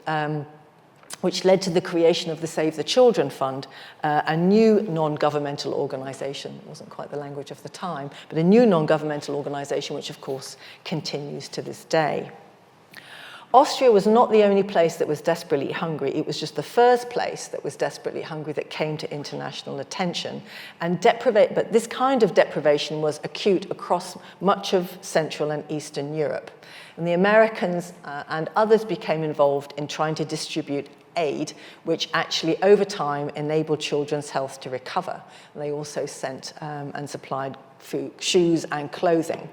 which led to the creation of the Save the Children Fund, a new non-governmental organization. It wasn't quite the language of the time, but a new non-governmental organization which, of course, continues to this day. Austria was not the only place that was desperately hungry. It was just the first place that was desperately hungry that came to international attention. But this kind of deprivation was acute across much of Central and Eastern Europe. And the Americans and others became involved in trying to distribute aid, which actually over time enabled children's health to recover. And they also sent and supplied food, shoes and clothing.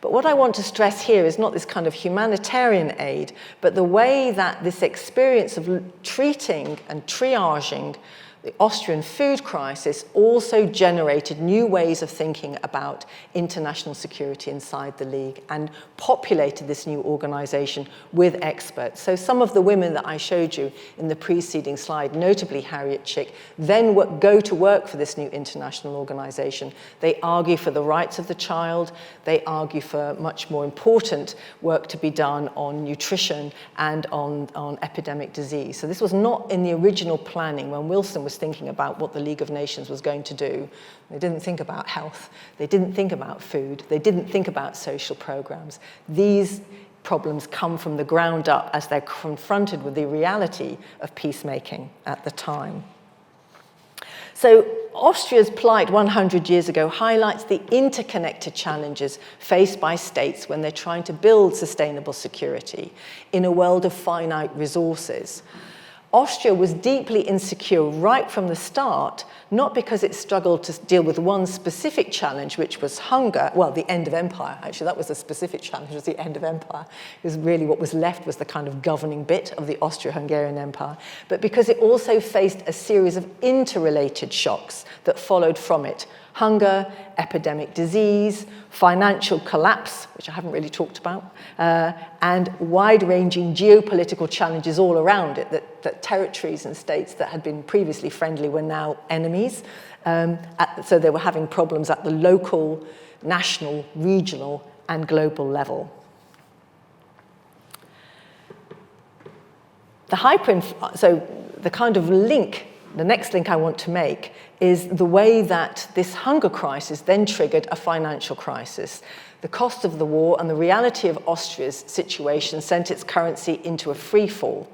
But what I want to stress here is not this kind of humanitarian aid, but the way that this experience of treating and triaging the Austrian food crisis also generated new ways of thinking about international security inside the League and populated this new organization with experts. So some of the women that I showed you in the preceding slide, notably Harriet Chick, then go to work for this new international organization. They argue for the rights of the child. They argue for much more important work to be done on nutrition and on epidemic disease. So this was not in the original planning when Wilson was thinking about what the League of Nations was going to do. They didn't think about health. They didn't think about food. They didn't think about social programs. These problems come from the ground up as they're confronted with the reality of peacemaking at the time. So Austria's plight 100 years ago highlights the interconnected challenges faced by states when they're trying to build sustainable security in a world of finite resources. Austria was deeply insecure right from the start, not because it struggled to deal with one specific challenge, which was hunger, well, the end of empire. Actually, that was a specific challenge, was the end of empire, because really what was left was the kind of governing bit of the Austro-Hungarian Empire, but because it also faced a series of interrelated shocks that followed from it. Hunger, epidemic disease, financial collapse, which I haven't really talked about, and wide-ranging geopolitical challenges all around it, that territories and states that had been previously friendly were now enemies. So they were having problems at the local, national, regional, and global level. So the kind of link, the next link I want to make is the way that this hunger crisis then triggered a financial crisis. The cost of the war and the reality of Austria's situation sent its currency into a free fall.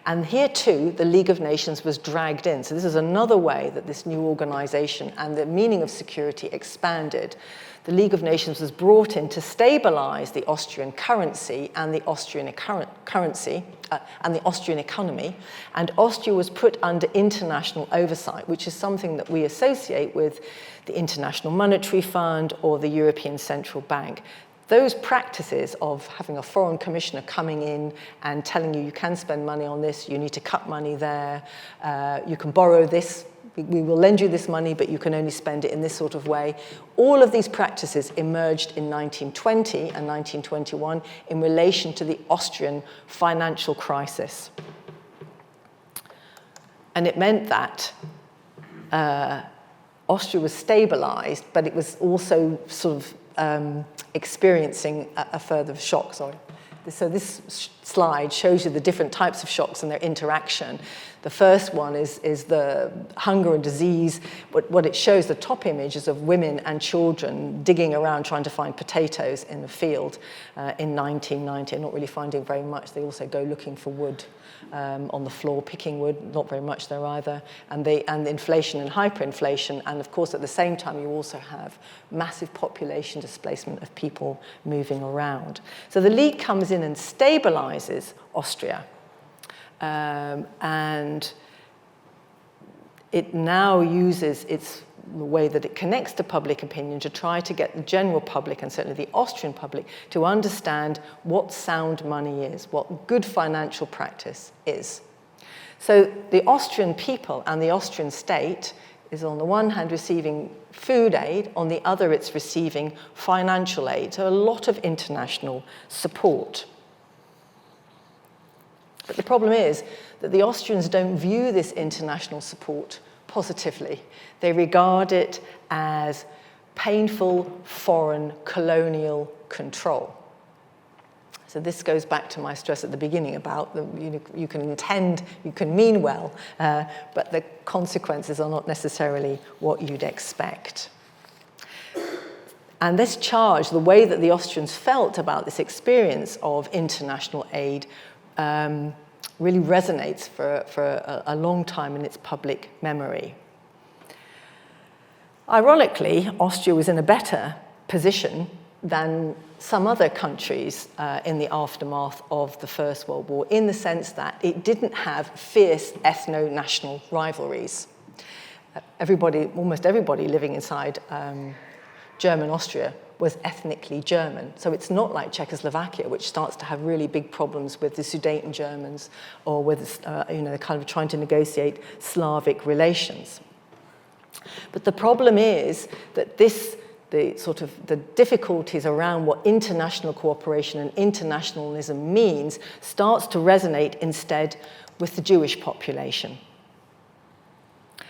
And here too, the League of Nations was dragged in. So this is another way that this new organization and the meaning of security expanded. The League of Nations was brought in to stabilize the Austrian currency and the Austrian economy, and Austria was put under international oversight, which is something that we associate with the International Monetary Fund or the European Central Bank. Those practices of having a foreign commissioner coming in and telling you can spend money on this, you need to cut money there, you can borrow this, we will lend you this money, but you can only spend it in this sort of way. All of these practices emerged in 1920 and 1921 in relation to the Austrian financial crisis. And it meant that Austria was stabilized, but it was also sort of experiencing a further shock. So this slide shows you the different types of shocks and their interaction. The first one is the hunger and disease. What it shows, the top image, is of women and children digging around trying to find potatoes in the field in 1990, and not really finding very much. They also go looking for wood on the floor, picking wood, not very much there either. And inflation and hyperinflation, and of course at the same time you also have massive population displacement of people moving around. So the League comes in and stabilizes Austria. And it now uses its the way that it connects to public opinion to try to get the general public, and certainly the Austrian public, to understand what sound money is, what good financial practice is. So the Austrian people and the Austrian state is on the one hand receiving food aid, on the other it's receiving financial aid, so a lot of international support. But the problem is that the Austrians don't view this international support positively. They regard it as painful foreign colonial control. So this goes back to my stress at the beginning about you can mean well, but the consequences are not necessarily what you'd expect. And this charge, the way that the Austrians felt about this experience of international aid, really resonates for a long time in its public memory. Ironically, Austria was in a better position than some other countries in the aftermath of the First World War, in the sense that it didn't have fierce ethno-national rivalries. Almost everybody living inside German Austria was ethnically German. So it's not like Czechoslovakia, which starts to have really big problems with the Sudeten Germans, or with kind of trying to negotiate Slavic relations. But the problem is that the difficulties around what international cooperation and internationalism means starts to resonate instead with the Jewish population.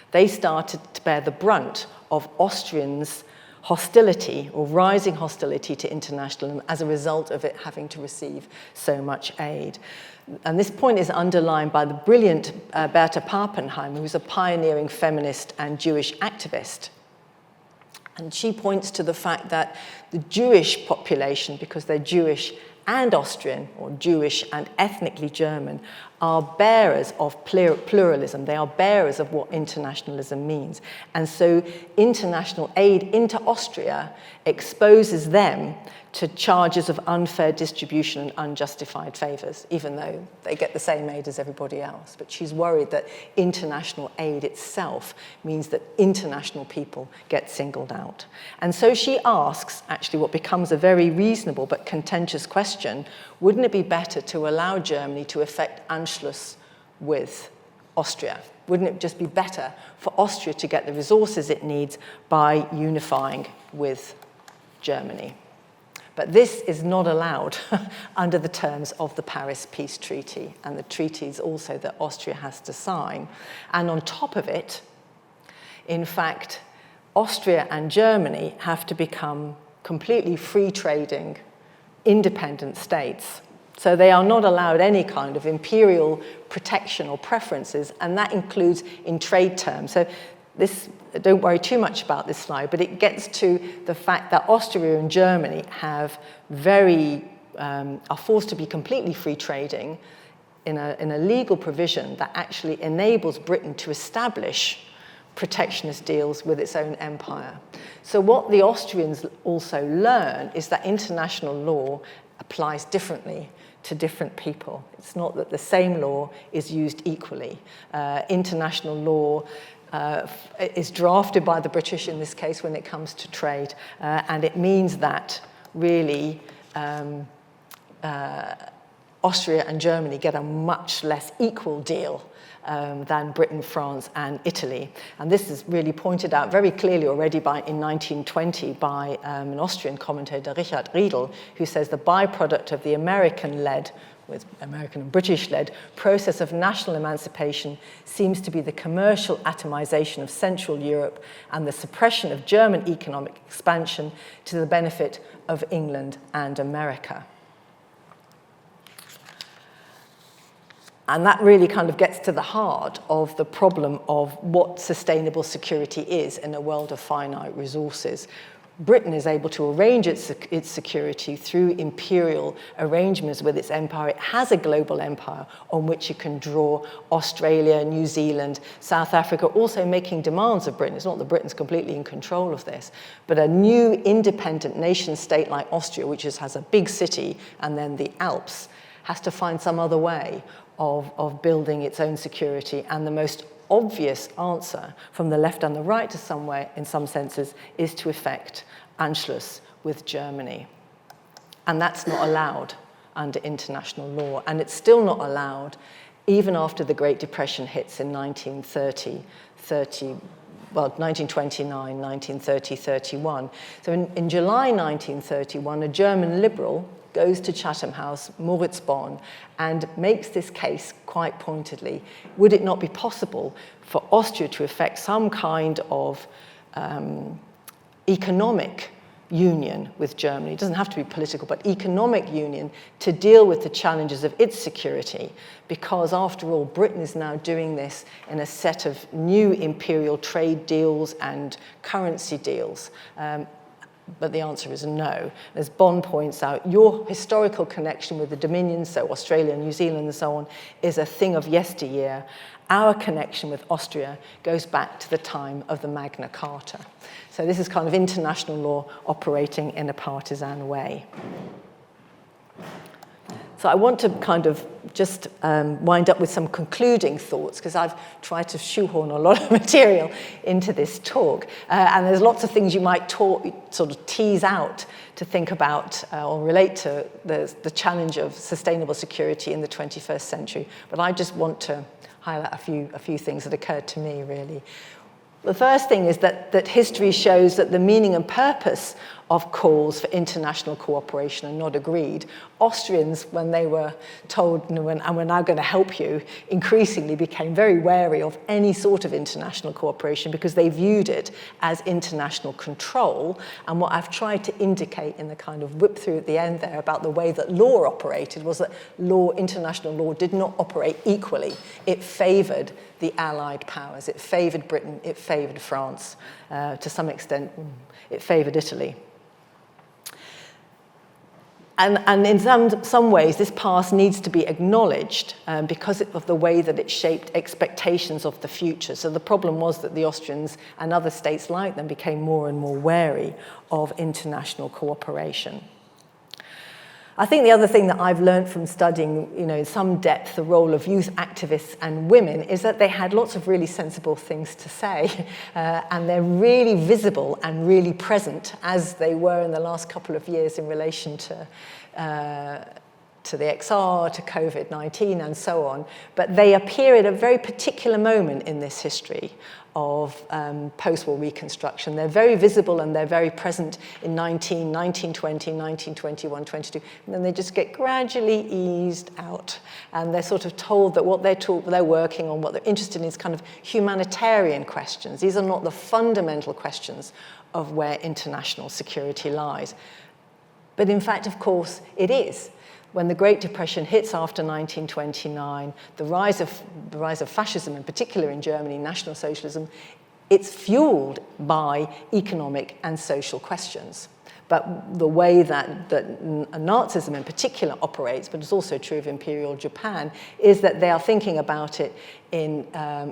They started to bear the brunt of Austrians' hostility, or rising hostility, to internationalism as a result of it having to receive so much aid. And this point is underlined by the brilliant Berta Pappenheim, who's a pioneering feminist and Jewish activist. And she points to the fact that the Jewish population, because they're Jewish and Austrian, or Jewish and ethnically German, are bearers of pluralism. They are bearers of what internationalism means. And so international aid into Austria exposes them to charges of unfair distribution and unjustified favors, even though they get the same aid as everybody else. But she's worried that international aid itself means that international people get singled out. And so she asks, actually, what becomes a very reasonable but contentious question: wouldn't it be better to allow Germany to effect Anschluss with Austria? Wouldn't it just be better for Austria to get the resources it needs by unifying with Germany? But this is not allowed under the terms of the Paris Peace Treaty and the treaties also that Austria has to sign. And on top of it, in fact, Austria and Germany have to become completely free-trading, independent states. So they are not allowed any kind of imperial protection or preferences, and that includes in trade terms. So don't worry too much about this slide, but it gets to the fact that Austria and Germany are forced to be completely free trading in a legal provision that actually enables Britain to establish protectionist deals with its own empire. So what the Austrians also learn is that international law applies differently to different people. It's not that the same law is used equally. International law is drafted by the British in this case when it comes to trade, and it means that really Austria and Germany get a much less equal deal than Britain, France, and Italy. And this is really pointed out very clearly already in 1920 by an Austrian commentator, Richard Riedel, who says the byproduct of the American and British-led process of national emancipation seems to be the commercial atomization of Central Europe and the suppression of German economic expansion to the benefit of England and America. And that really kind of gets to the heart of the problem of what sustainable security is in a world of finite resources. Britain is able to arrange its security through imperial arrangements with its empire. It has a global empire on which it can draw. Australia, New Zealand, South Africa also making demands of Britain. It's not that Britain's completely in control of this, but a new independent nation state like Austria, which has a big city and then the Alps, has to find some other way of building its own security. And the most obvious answer from the left and the right to somewhere, in some senses, is to effect Anschluss with Germany. And that's not allowed under international law. And it's still not allowed even after the Great Depression hits in 1929, 1930, 31. So in July 1931, a German liberal goes to Chatham House, Moritz Bonn, and makes this case quite pointedly. Would it not be possible for Austria to effect some kind of economic union with Germany? It doesn't have to be political, but economic union to deal with the challenges of its security, because after all, Britain is now doing this in a set of new imperial trade deals and currency deals. But the answer is no. As Bonn points out, your historical connection with the Dominions, so Australia, New Zealand, and so on, is a thing of yesteryear. Our connection with Austria goes back to the time of the Magna Carta. So this is kind of international law operating in a partisan way. So I want to kind of just wind up with some concluding thoughts, because I've tried to shoehorn a lot of material into this talk. And there's lots of things you might sort of tease out to think about or relate to the challenge of sustainable security in the 21st century. But I just want to highlight a few things that occurred to me, really. The first thing is that history shows that the meaning and purpose of calls for international cooperation are not agreed. Austrians, when they were told, and we're now going to help you, increasingly became very wary of any sort of international cooperation because they viewed it as international control. And what I've tried to indicate in the kind of whip through at the end there about the way that law operated was that international law did not operate equally. It favoured the Allied powers. It favoured Britain. It favoured France. To some extent, it favoured Italy. And in some ways, this past needs to be acknowledged because of the way that it shaped expectations of the future. So the problem was that the Austrians and other states like them became more and more wary of international cooperation. I think the other thing that I've learned from studying, in some depth, the role of youth activists and women is that they had lots of really sensible things to say, and they're really visible and really present, as they were in the last couple of years in relation to the XR, to COVID-19, and so on. But they appear at a very particular moment in this history of post-war reconstruction. They're very visible and they're very present in 1920, 1921, 22, and then they just get gradually eased out. And they're sort of told that what they're working on, what they're interested in is kind of humanitarian questions. These are not the fundamental questions of where international security lies. But in fact, of course, it is. When the Great Depression hits after 1929, the rise of fascism, in particular in Germany, National Socialism, it's fueled by economic and social questions. But the way that Nazism in particular operates, but it's also true of Imperial Japan, is that they are thinking about it in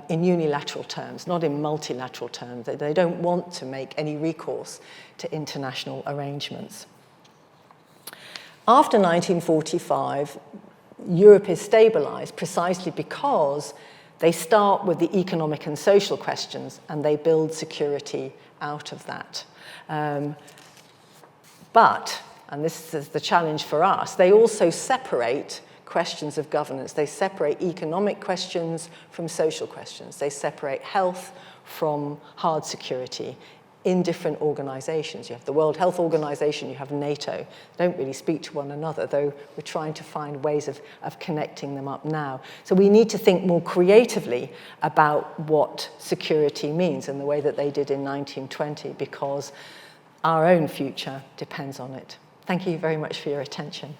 unilateral terms, not in multilateral terms. They don't want to make any recourse to international arrangements. After 1945, Europe is stabilized precisely because they start with the economic and social questions and they build security out of that. But, and this is the challenge for us, they also separate questions of governance. They separate economic questions from social questions. They separate health from hard security in different organizations. You have the World Health Organization, you have NATO. They don't really speak to one another, though we're trying to find ways of connecting them up now. So we need to think more creatively about what security means in the way that they did in 1920, because our own future depends on it. Thank you very much for your attention.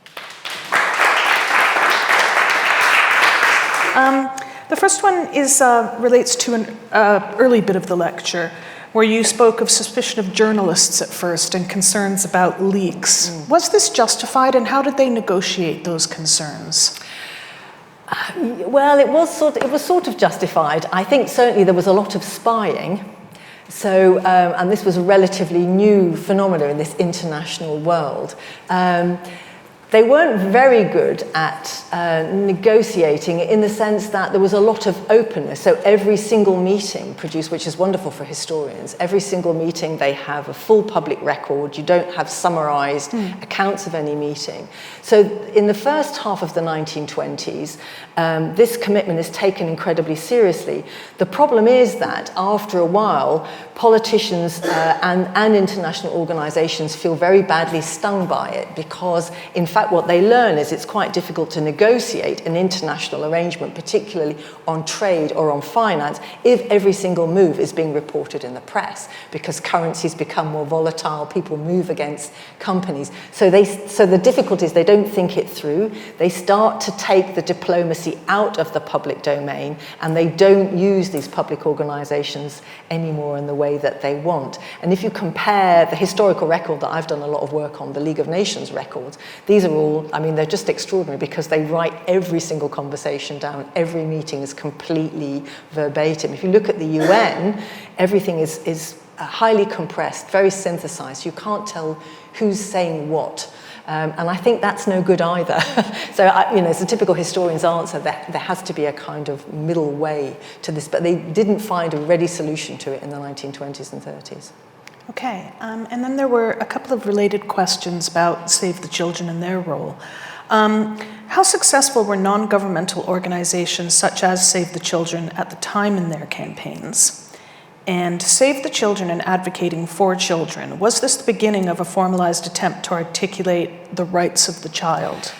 The first one relates to an early bit of the lecture, where you spoke of suspicion of journalists at first and concerns about leaks. Was this justified, and how did they negotiate those concerns? Well, it was sort of justified. I think certainly there was a lot of spying. So, and this was a relatively new phenomenon in this international world. they weren't very good at negotiating in the sense that there was a lot of openness. So every single meeting produced, which is wonderful for historians, every single meeting they have a full public record. You don't have summarized accounts of any meeting. So in the first half of the 1920s, this commitment is taken incredibly seriously. The problem is that after a while, politicians and international organizations feel very badly stung by it, because in fact what they learn is it's quite difficult to negotiate an international arrangement, particularly on trade or on finance, if every single move is being reported in the press, because currencies become more volatile, people move against companies. So the difficulty is they don't think it through. They start to take the diplomacy out of the public domain, and they don't use these public organizations anymore in the way that they want. And if you compare the historical record that I've done a lot of work on, the League of Nations records, these are all, I mean, they're just extraordinary, because they write every single conversation down. Every meeting is completely verbatim. If you look at the UN, everything is highly compressed, very synthesized. You can't tell who's saying what. And I think that's no good either. So, it's a typical historian's answer that there has to be a kind of middle way to this, but they didn't find a ready solution to it in the 1920s and 30s. Okay, and then there were a couple of related questions about Save the Children and their role. How successful were non-governmental organizations such as Save the Children at the time in their campaigns? And Save the Children and advocating for children, was this the beginning of a formalized attempt to articulate the rights of the child?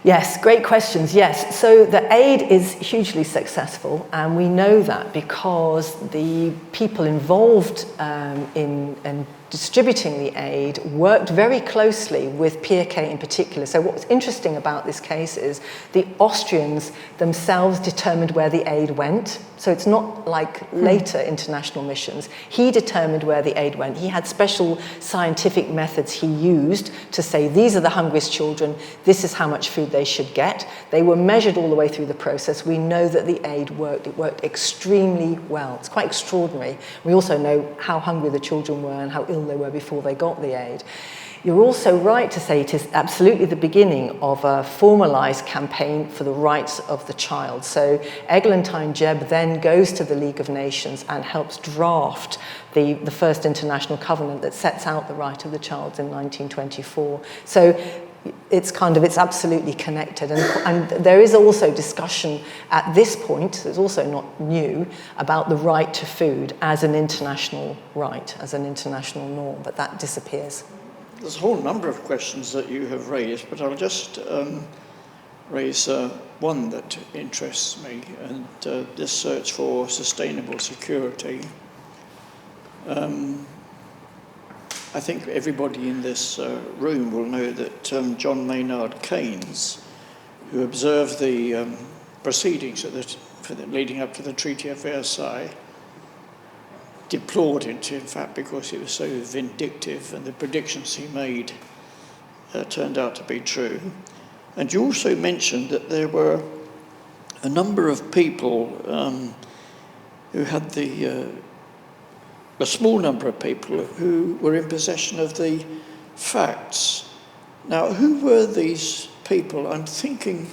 Yes, great questions, yes. So the aid is hugely successful, and we know that because the people involved in distributing the aid worked very closely with PK in particular. So what's interesting about this case is the Austrians themselves determined where the aid went. So it's not like later international missions. He determined where the aid went. He had special scientific methods he used to say, these are the hungriest children, this is how much food they should get. They were measured all the way through the process. We know that the aid worked. It worked extremely well. It's quite extraordinary. We also know how hungry the children were and how ill they were before they got the aid. You're also right to say it is absolutely the beginning of a formalized campaign for the rights of the child. So Eglantine Jebb then goes to the League of Nations and helps draft the first international covenant that sets out the right of the child in 1924. So it's absolutely connected. And there is also discussion at this point, it's also not new, about the right to food as an international right, as an international norm, but that disappears. There's a whole number of questions that you have raised, but I'll just raise one that interests me, and this search for sustainable security. I think everybody in this room will know that John Maynard Keynes, who observed the proceedings leading up to the Treaty of Versailles, deplored it, in fact, because it was so vindictive, and the predictions he made turned out to be true. And you also mentioned that there were a number of people who had a small number of people who were in possession of the facts. Now, who were these people? I'm thinking,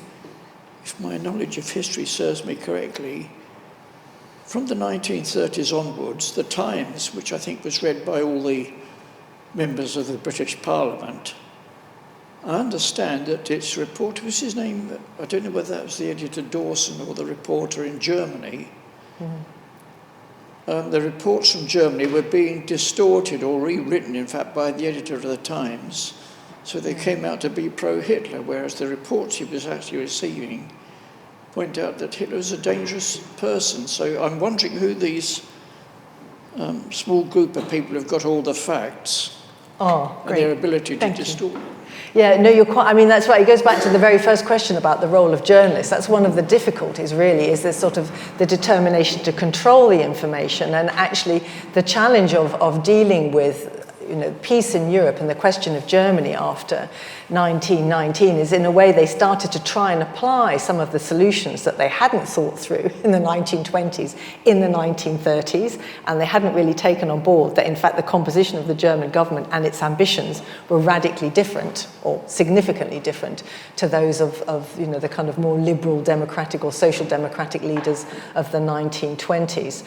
if my knowledge of history serves me correctly, from the 1930s onwards, the Times, which I think was read by all the members of the British Parliament, I understand that its reporter, was his name, I don't know whether that was the editor Dawson or the reporter in Germany, the reports from Germany were being distorted or rewritten, in fact, by the editor of the Times, so they came out to be pro-Hitler, whereas the reports he was actually receiving point out that Hitler was a dangerous person. So I'm wondering who these small group of people have got all the facts and their ability to distort. Yeah, no, you're quite, that's right. It goes back to the very first question about the role of journalists. That's one of the difficulties, really, is this sort of the determination to control the information, and actually the challenge of dealing with peace in Europe and the question of Germany after 1919 is, in a way, they started to try and apply some of the solutions that they hadn't thought through in the 1920s, in the 1930s, and they hadn't really taken on board that, in fact, the composition of the German government and its ambitions were radically different, or significantly different, to those of the kind of more liberal democratic or social democratic leaders of the 1920s.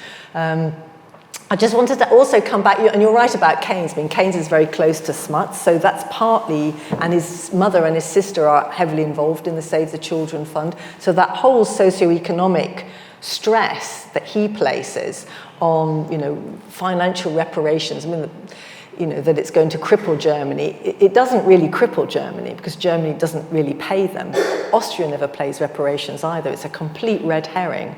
I just wanted to also come back, and you're right about Keynes. I mean, Keynes is very close to Smuts, so that's partly, and his mother and his sister are heavily involved in the Save the Children Fund. So that whole socioeconomic stress that he places on, financial reparations, I mean, that it's going to cripple Germany. It doesn't really cripple Germany because Germany doesn't really pay them. Austria never pays reparations either. It's a complete red herring.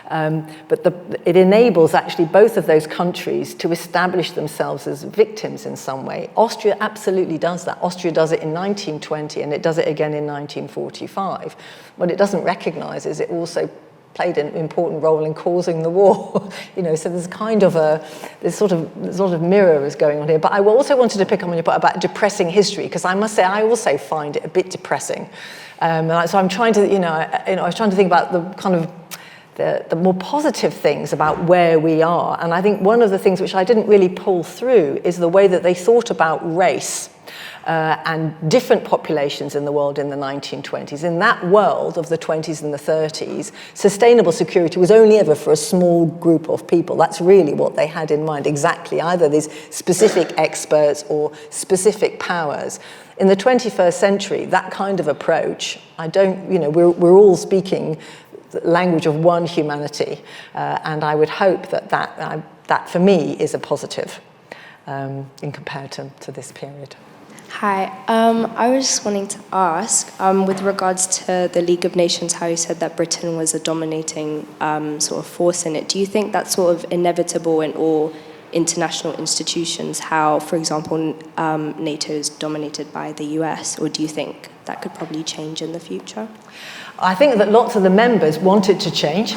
But it enables actually both of those countries to establish themselves as victims in some way. Austria absolutely does that. Austria does it in 1920 and it does it again in 1945. What it doesn't recognize is it also played an important role in causing the war. So there's kind of this sort of mirror is going on here. But I also wanted to pick up on your point about depressing history, because I must say I also find it a bit depressing. So I'm trying to, I was trying to think about the kind of the more positive things about where we are. And I think one of the things which I didn't really pull through is the way that they thought about race and different populations in the world in the 1920s. In that world of the 20s and the 30s, sustainable security was only ever for a small group of people. That's really what they had in mind, exactly, either these specific experts or specific powers. In the 21st century, that kind of approach, we're all speaking the language of one humanity, and I would hope that for me is a positive in comparison to this period. Hi, I was just wanting to ask, with regards to the League of Nations, how you said that Britain was a dominating sort of force in it. Do you think that's sort of inevitable in all international institutions, how, for example, NATO is dominated by the US, or do you think that could probably change in the future? I think that lots of the members want it to change,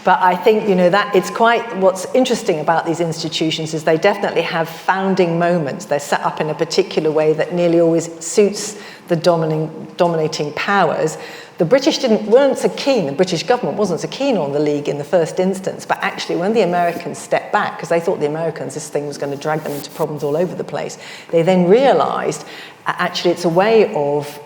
but I think, that it's quite, what's interesting about these institutions is they definitely have founding moments. They're set up in a particular way that nearly always suits the dominating powers. The British weren't so keen, the British government wasn't so keen on the League in the first instance, but actually when the Americans stepped back, because they thought the Americans, this thing was going to drag them into problems all over the place, they then realised actually it's a way of,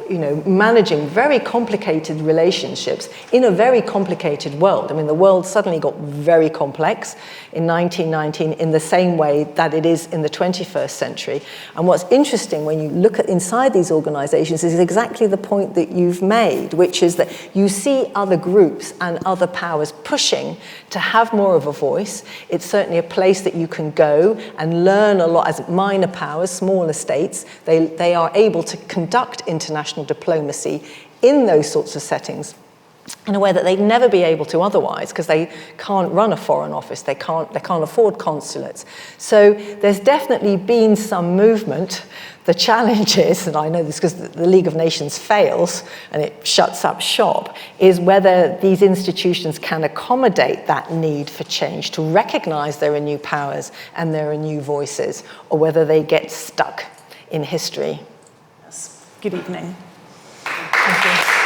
managing very complicated relationships in a very complicated world. I mean, the world suddenly got very complex in 1919 in the same way that it is in the 21st century. And what's interesting when you look at inside these organizations is exactly the point that you've made, which is that you see other groups and other powers pushing to have more of a voice. It's certainly a place that you can go and learn a lot as minor powers, smaller states. They are able to conduct international diplomacy in those sorts of settings in a way that they'd never be able to otherwise, because they can't run a foreign office, they can't afford consulates. So there's definitely been some movement. The challenge is, and I know this because the League of Nations fails and it shuts up shop, is whether these institutions can accommodate that need for change, to recognize there are new powers and there are new voices, or whether they get stuck in history. Yes. Good evening. Thank you.